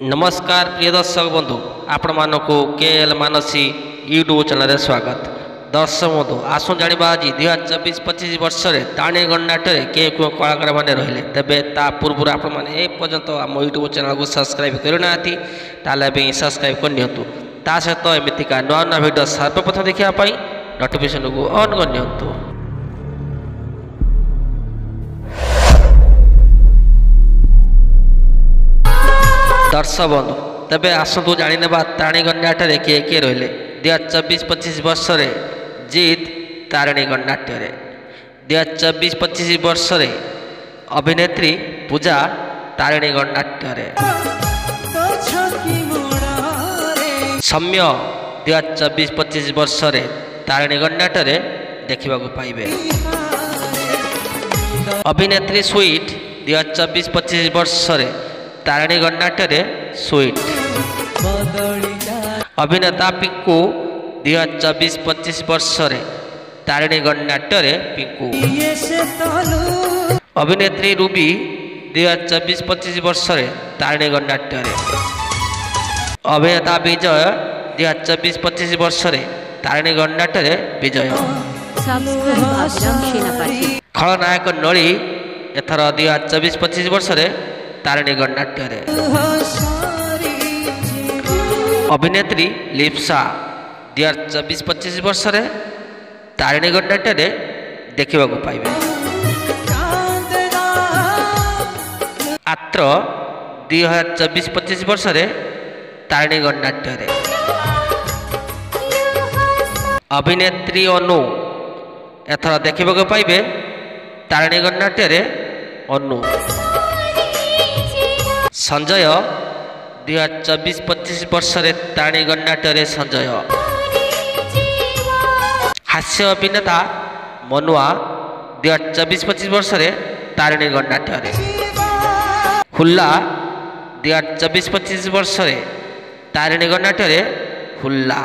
नमस्कार प्रिय दर्शक बंधु आपण मानक केएल मानसी यूट्यूब चैनल रे स्वागत। दर्शक बंधु आसु जानिबा आज 2024-25 वर्ष रे ताणी गणनाट्य रे के कलाकार माने रहिले तेबे ता पूर्व आपण माने ए पर्यंत हम यूट्यूब चैनल को सब्सक्राइब करिनाथि ताले बे सब्सक्राइब करनियंतु ता सहित एमितिका नवा नवा वीडियो सर्वप्रथम देखिया पई नोटिफिकेशन को ऑन करनियंतु। दर्शक बंधु तेबे आसतु जाने तारिणी गणनाट्य किए किए रहिले 2024-25 वर्ष रे जीत तारिणी गणनाट्य 2024-25 वर्ष रे अभिनेत्री पूजा तारिणी गणनाट्य सम्य 2024-25 वर्ष रे तारिणी गणनाट्य देखा पाइबे। अभिनेत्री स्वीट 2024-25 वर्ष रे तारिणी गणनाट्य स्वीट। अभिनेता पिंकू 2024-25 वर्ष रे तारिणी गणनाट्य पिंकू। अभिनेत्री रूबी 2024-25 वर्ष रे तारिणी गणनाट्य। अभिनेता विजय 2024-25 वर्ष रे तारिणी गणनाट्य विजय। खलनायक नली एथर 2024-25 वर्ष रे तारिणी गणनाट्य। अभिनेत्री लिप्सा 2024-25 वर्ष रे तारिणी गणनाट्य देखा पाइबे। आत्र 2024-25 वर्ष रे तारिणी गणनाट्य। अभिनेत्री अनु एथर देखा पाइबे तारिणी गणनाट्य अनु। संजय 2024-25 वर्ष रे तारिणी गणनाट्य संजय। हास्य अभिनेता मनुआ 2024-25 वर्ष रे तारिणी गणनाट्य। हुल्ला 2024-25 वर्ष रे तारिणी गणनाट्य हुल्ला।